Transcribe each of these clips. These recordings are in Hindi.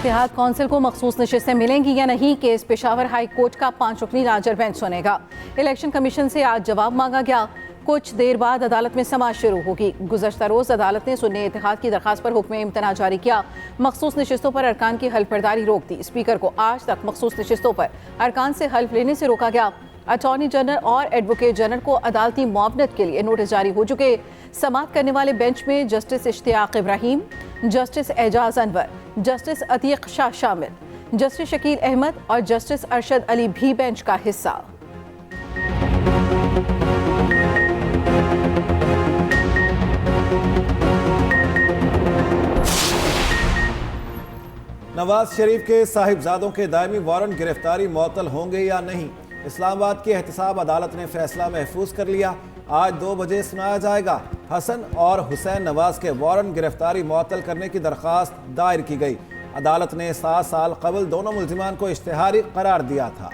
इत्तेहाद कौंसिल को मखसूस नशिस्तें मिलेंगी या नहीं, केस पेशावर हाई कोर्ट का 5 रुकनी लार्जर बेंच सुनेगा। इलेक्शन कमीशन से आज जवाब मांगा गया। कुछ देर बाद अदालत में समाअत शुरू होगी। गुज़श्ता रोज़ अदालत ने सुन्नी इत्तेहाद की दरखास्त पर हुक्म इम्तना जारी किया। मखसूस नशिस्तों पर अरकान की हल्फ बर्दारी रोक दी। स्पीकर को आज तक मखसूस नशिस्तों पर अरकान से हल्फ लेने से रोका गया। अटॉर्नी जनरल और एडवोकेट जनरल को अदालती मुआवनत के लिए नोटिस जारी हो चुके। समाअत करने वाले बेंच में justice Ishtiaq Ibrahim, justice Ejaz Anwar, justice Atiq Shah शामिल, जस्टिस शकील अहमद और जस्टिस अरशद अली भी बेंच का हिस्सा। नवाज शरीफ के साहिबजादों के दायमी वारंट गिरफ्तारी मुअत्तल होंगे या नहीं, इस्लामाबाद की एहतसाब अदालत ने फैसला महफूज कर लिया। आज 2 बजे सुनाया जाएगा। हसन और हुसैन नवाज के वारंट गिरफ्तारी मुअत्तल करने की दरख्वास्त दायर की गई। अदालत ने 7 साल कबल दोनों मुल्जिमान को इश्तिहारी करार दिया था।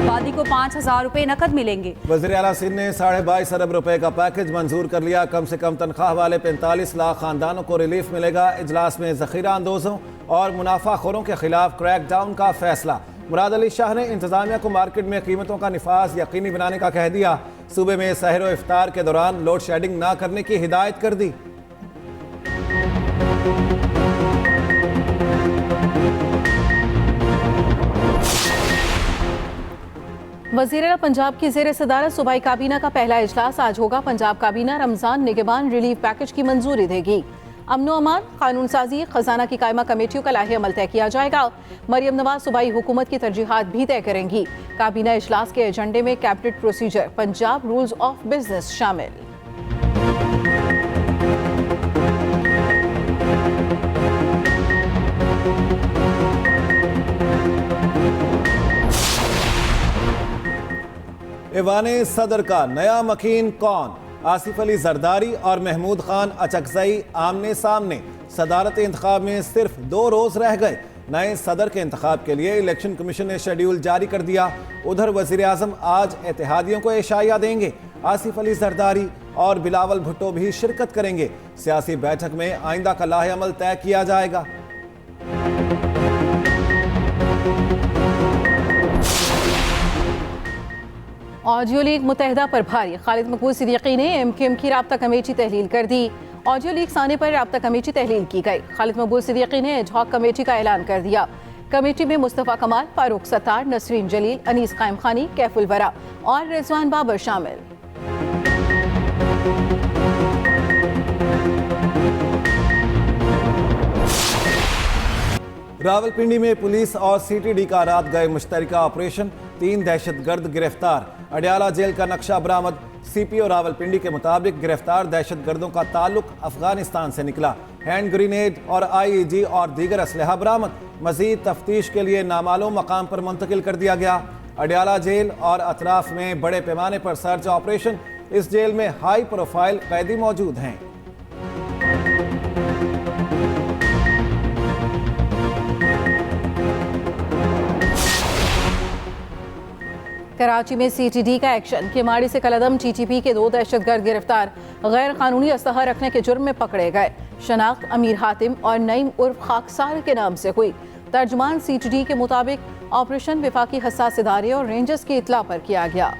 वादी को 5,000 रुपए नकद मिलेंगे। वज़ीर आला सिंध ने 22.5 अरब रुपए का पैकेज मंजूर कर लिया। कम से कम तनख्वाह वाले 45 लाख खानदानों को रिलीफ मिलेगा। इजलास में ज़ख़ीरा अंदोज़ों और मुनाफाखोरों के खिलाफ क्रैकडाउन का फैसला। मुराद अली शाह ने इंतजामिया को मार्केट में कीमतों का निफाज यकीनी बनाने का कह दिया। सूबे में सहर व इफ्तार के दौरान लोड शेडिंग न करने की हिदायत कर दी। वज़ीर पंजाब की ज़ेर सदारत सूबाई काबीना का पहला इजलास आज होगा। पंजाब काबीना रमज़ान निगहबान रिलीफ पैकेज की मंजूरी देगी। अमन अमान, कानून साजी, खजाना की कायमा कमेटियों का लाहे अमल तय किया जाएगा। मरियम नवाज सूबाई हुकूमत की तरजीहात भी तय करेंगी। काबीना इजलास के एजेंडे में cabinet procedure, Punjab rules of business शामिल। ईवान सदर का नया मकीन कौन? आसिफ अली जरदारी और महमूद खान अचकजई आमने सामने। सदारत इंतखाब में सिर्फ 2 रोज रह गए। नए सदर के इंतखाब के लिए इलेक्शन कमीशन ने शेड्यूल जारी कर दिया। उधर वजीर आजम आज एतिहादियों को एशाया देंगे। आसिफ अली जरदारी और बिलावल भुट्टो भी शिरकत करेंगे। सियासी बैठक में आइंदा का लाहे अमल तय किया जाएगा। ऑडियो लीक मुत्तहिदा पर भारी। खालिद मकबूल सिद्दीकी ने एमकेएम की राब्ता कमेटी तहलील कर दी। ऑडियो लीक्स आने पर राब्ता कमेटी तहलील की गई। खालिद मकबूल सिद्दीकी ने एडहॉक कमेटी का ऐलान कर दिया। कमेटी में मुस्तफ़ा कमाल, फारूक सत्तार, नसरीन जलील, अनीस कायम खानी, कैफुल वरा और रिजवान बाबर शामिल। रावलपिंडी में पुलिस और सीटीडी का रात गए मुश्तरका ऑपरेशन। 3 दहशतगर्द गिरफ्तार। अडयाला जेल का नक्शा बरामद। सीपीओ रावलपिंडी के मुताबिक गिरफ्तार दहशतगर्दों का ताल्लुक अफगानिस्तान से निकला। हैंड ग्रेनेड और आईईडी और दीगर असलहा बरामद। मजीद तफ्तीश के लिए नामालूम मकाम पर मुंतकिल कर दिया गया। अडयाला जेल और अतराफ में बड़े पैमाने पर सर्च ऑपरेशन। इस जेल में हाई प्रोफाइल कैदी मौजूद हैं। कराची में सीटीडी का एक्शन। केमाड़ी से कलदम टीटीपी के 2 दहशतगर्द गिरफ्तार। गैर कानूनी असलहा रखने के जुर्म में पकड़े गए। शनाख्त अमीर हातिम और नईम उर्फ खाकसार के नाम से हुई। तर्जुमान सीटीडी के मुताबिक ऑपरेशन विफाकी हसास इदारे और रेंजर्स की इतला पर किया गया।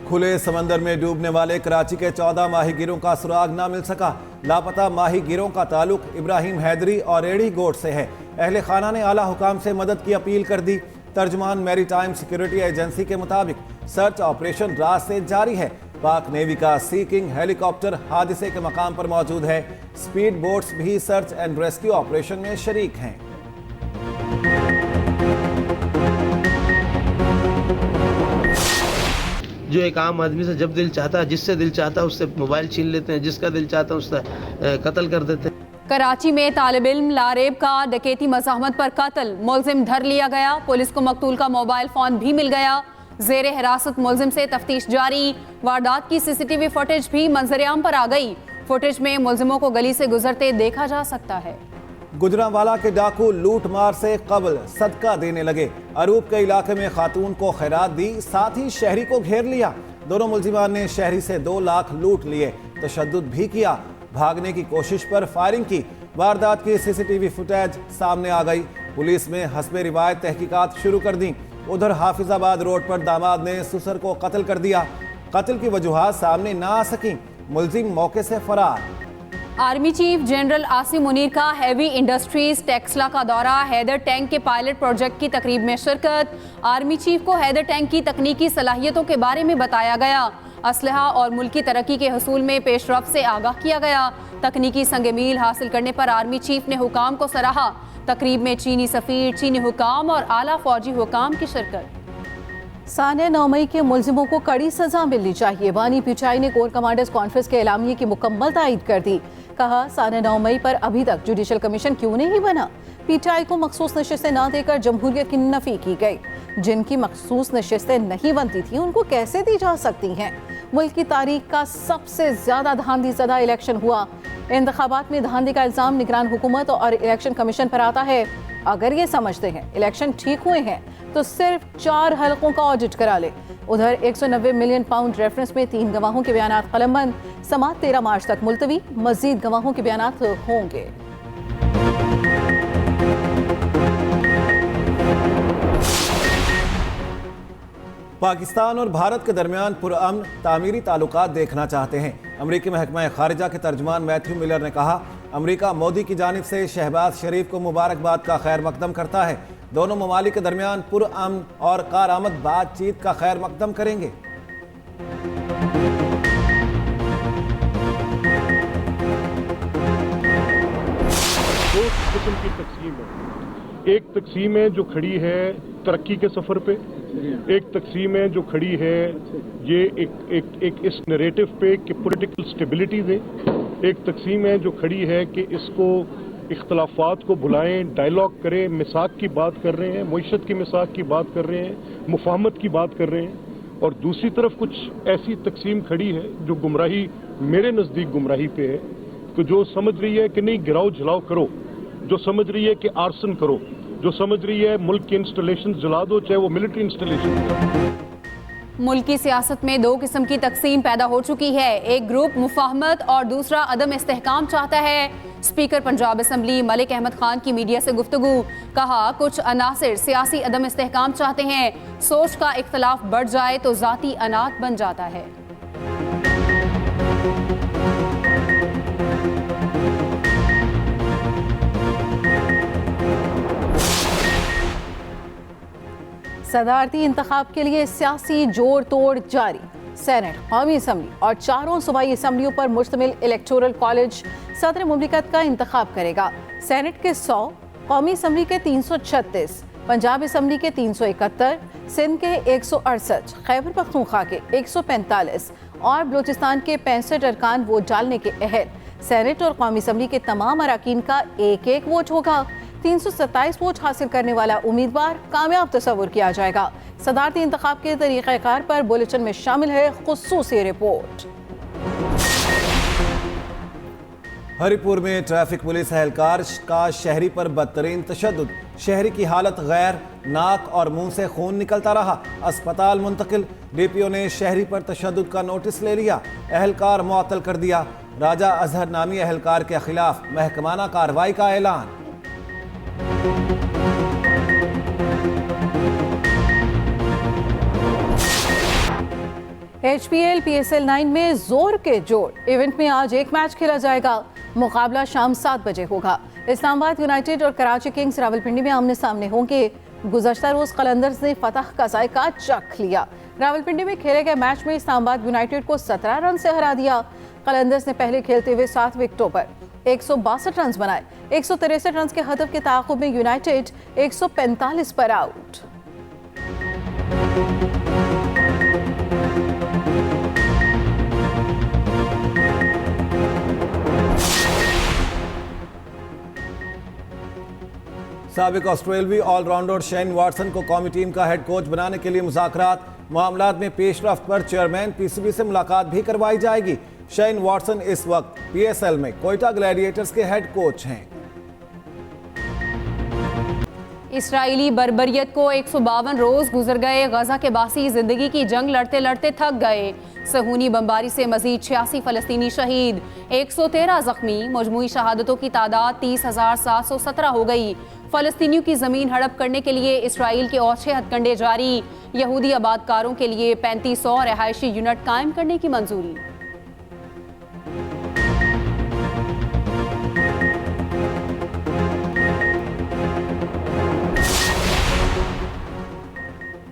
खुले समंदर में डूबने वाले कराची के 14 माहीगीरों का सुराग न मिल सका। लापता माहीगीरों का ताल्लुक इब्राहिम हैदरी और एडी गोट से है। अहले खाना ने आला हुकाम से मदद की अपील कर दी। तर्जुमान मैरी टाइम सिक्योरिटी एजेंसी के मुताबिक सर्च ऑपरेशन रात से जारी है। पाक नेवी का सी किंग हेलीकॉप्टर हादसे के मकाम पर मौजूद है। स्पीड बोट्स भी सर्च एंड रेस्क्यू ऑपरेशन में शरीक हैं। जो एक आम आदमी से जब दिल चाहता है, जिससे दिल चाहता है उससे मोबाइल छीन लेते हैं, जिसका दिल चाहता है उसका कत्ल कर देते हैं। कराची में तालिब इल्म लारेब का डकैती मज़ाहमत पर कत्ल। मुलजिम धर लिया गया। पुलिस को मकतूल का मोबाइल फ़ोन भी मिल गया। जेरे हिरासत मुलजिम से तफ्तीश जारी। वारदात की सीसीटीवी फुटेज भी मंजरेआम पर आ गई। फुटेज में मुलजिमों को गली से गुजरते देखा जा सकता है। गुजरांवाला के डाकू लूट मार से कबल सदका देने लगे। अरूब के इलाके में खातून को खैरात दी, साथ ही शहरी को घेर लिया। दोनों मुलजिमान ने शहरी से 2 लाख लूट लिए, तशद्दुद भी किया। भागने की कोशिश पर फायरिंग की। वारदात की सीसीटीवी फुटेज सामने आ गई। पुलिस ने हस्बे रिवायत तहकीकात शुरू कर दी। उधर हाफिजाबाद रोड पर दामाद ने ससुर को कत्ल कर दिया। कत्ल की वजूहात सामने ना आ सकी, मुलजिम मौके से फरार। Army chief general Asim Munir का हैवी इंडस्ट्रीज टेक्सला का दौरा। हैदर टैंक के पायलट प्रोजेक्ट की तकरीब में शिरकत। आर्मी चीफ को हैदर टैंक की तकनीकी सलाहियतों के बारे में बताया गया। असलहा और मुल्की तरक्की के हसूल में पेशरफ्त से आगाह किया गया। तकनीकी संग मील हासिल करने पर आर्मी चीफ ने हुकाम को सराहा। तकरीब में चीनी सफीर, चीनी हुकाम और आला फौजी हुकाम की शिरकत। साने 9 मई के मुलजिमों को कड़ी सजा मिलनी चाहिए। बानी पीटीआई ने कोर कमांडर्स कॉन्फ्रेंस के एलामिये की मुकम्मल तायीद कर दी। कहा, साने 9 मई पर अभी तक जुडिशल कमीशन क्यों नहीं बना। पीटीआई को मखसूस नशिस्तें न देकर जमहूरियत की नफी की गई। जिनकी मखसूस नशिस्तें नहीं बनती थी उनको कैसे दी जा सकती हैं। मुल्क की तारीख का सबसे ज्यादा धांधलीज़दा इलेक्शन हुआ। इंतखाबात में धांधली का इल्जाम निगरान हुकूमत और इलेक्शन कमीशन पर आता है। अगर ये समझते हैं इलेक्शन ठीक हुए हैं तो सिर्फ 4 हलकों का ऑडिट करा ले। उधर 190 मिलियन पाउंड रेफरेंस में 3 गवाहों के बयानात कलमबंद। समाअत 13 मार्च तक मुलतवी। मजीद गवाहों के बयानात होंगे। पाकिस्तान और भारत के दरमियान पुरअमन तामीरी ताल्लुकात देखना चाहते हैं। अमरीकी महकमा खारिजा के तर्जुमान मैथ्यू मिलर ने कहा, अमरीका मोदी की जानिब से शहबाज शरीफ को मुबारकबाद का खैर मकदम करता है। दोनों ममालिक के दरमियान पुरअमन और कारआमद बातचीत का खैर मकदम करेंगे। दो किस्म की तकसीम है। एक तकसीम है जो खड़ी है तरक्की के सफर पे, एक तकसीम है जो खड़ी है ये एक इस नरेटिव पे कि पॉलिटिकल स्टेबिलिटी दे। एक तकसीम है जो खड़ी है कि इसको इख्तलाफात को बुलाएं, डायलॉग करें, मिसाक की बात कर रहे हैं, मुईशत की मिसाक की बात कर रहे हैं, मुफाहमत की बात कर रहे हैं। और दूसरी तरफ कुछ ऐसी तकसीम खड़ी है जो गुमराही, मेरे नज़दीक गुमराही पे है, कि जो समझ रही है कि नहीं गिराओ जलाओ करो, जो समझ रही है कि आर्सन करो, जो समझ रही है मुल्क के इंस्टॉलेशन जला दो, चाहे वो मिलिट्री इंस्टॉलेशन। मुल्क की सियासत में 2 किस्म की तकसीम पैदा हो चुकी है। एक ग्रुप मुफाहमत और दूसरा अदम इस्तेहकाम चाहता है। स्पीकर पंजाब असम्बली मलिक अहमद खान की मीडिया से गुफ्तगू। कहा, कुछ अनासिर सियासी अदम इस्तेहकाम चाहते हैं। सोच का इख्तलाफ बढ़ जाए तो जाती अनात बन जाता है। सदारती इंतखाब के लिए सियासी जोड़ तोड़ जारी। सेनेट, कौमी असम्बली और 4 सूबाई असम्बलियों पर मुश्तमिल इलेक्टोरल कॉलेज सदर मुमलिकत का इंतखाब करेगा। सेनेट के 100, कौमी असम्बली के 336, पंजाब असम्बली के 371, सिंध के 168, खैबर पख्तूनख्वा के 145 और बलूचिस्तान के 65 अरकान वोट डालने के अहल। सेनेट और कौमी असम्बली के तमाम अरकान का एक वोट होगा। 327 वोट हासिल करने वाला उम्मीदवार कामयाब तस्वुर किया जाएगा। सदारती इंतखाब के तरीक़ाकार पर बुलेटिन में शामिल है खुसूसी रिपोर्ट। हरिपुर में ट्रैफिक पुलिस एहलकार का शहरी पर बदतरीन तशद्दुद। शहरी की हालत गैर, नाक और मुंह से खून निकलता रहा, अस्पताल मुंतकिल। डीपीओ ने शहरी पर तशद्दुद का नोटिस ले लिया, एहलकार मुअत्तल कर दिया। राजा अजहर नामी एहलकार के खिलाफ महकमाना कार्रवाई का ऐलान। HPL PSL 9 में जोर के जोड़ इवेंट में आज एक मैच खेला जाएगा। मुकाबला शाम 7 बजे होगा। इस्लामाबाद यूनाइटेड और कराची किंग्स रावलपिंडी में आमने सामने होंगे। गुज़श्ता रोज कलंदर्स ने फतह का जायका चख लिया। रावलपिंडी में खेले गए मैच में इस्लामाबाद यूनाइटेड को 17 रन से हरा दिया। कलंदर्स ने पहले खेलते हुए 7 विकेटों पर 162 रन बनाए। 163 रन के हदफ के ताक़ुब में यूनाइटेड 145 पर आउट। साबिक ऑस्ट्रेलवी ऑलराउंडर शेन वॉटसन को कौमी टीम का हेड कोच बनाने के लिए मुज़ाकरात मामलात में पेशरफ्त पर चेयरमैन पीसीबी से मुलाकात भी करवाई जाएगी। शेन वॉटसन इस वक्त पीएसएल में कोयटा ग्लैडिएटर्स के हेड कोच हैं। इसराइली बर्बरियत को 152 रोज गुजर गए। गजा के बासी जिंदगी की जंग लड़ते लड़ते थक गए। सहूनी बमबारी से मजीद 86 फलस्तीनी शहीद, 113 जख्मी। मजमूई शहादतों की तादाद 30,717 हो गई। फलस्तीनियों की जमीन हड़प करने के लिए इसराइल के और 6 हथकंडे जारी। यहूदी आबादकारों के लिए 3500 रिहायशी यूनिट कायम करने की मंजूरी।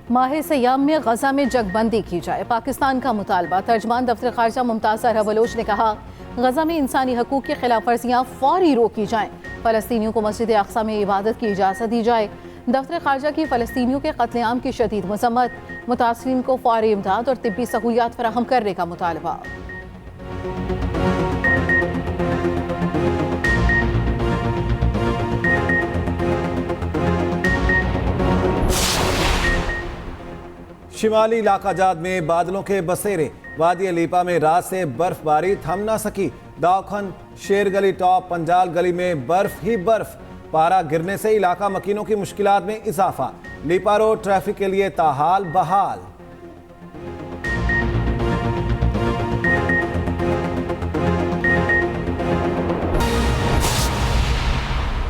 माह सयाम में गजा में जगबंदी की जाए, पाकिस्तान का मुतालबा। तर्जमान दफ्तर खारजा मुमताज़ ज़हरा बलोच ने कहा, गजा में इंसानी हकूक़ की खिलाफ वर्जियाँ फौरी रोकी जाएँ। फ़लस्तीनियों को मस्जिद अक़सा में इबादत की इजाज़त दी जाए। दफ्तर खारजा की फ़लस्तीनियों के कत्लेआम की शदीद मज़म्मत। मुतासरीन को फौरी इमदाद और तिब्बी सहूलियात फराहम करने का मुतालबा। शिमाली इलाका जात में बादलों के बसेरे। वादी लीपा में रात से बर्फबारी थम न सकी। दावखन, शेर गली, टॉप पंजाल गली में बर्फ ही बर्फ। पारा गिरने से इलाका मकीनों की मुश्किलात में इजाफा। लीपा रोड ट्रैफिक के लिए ताहाल बहाल।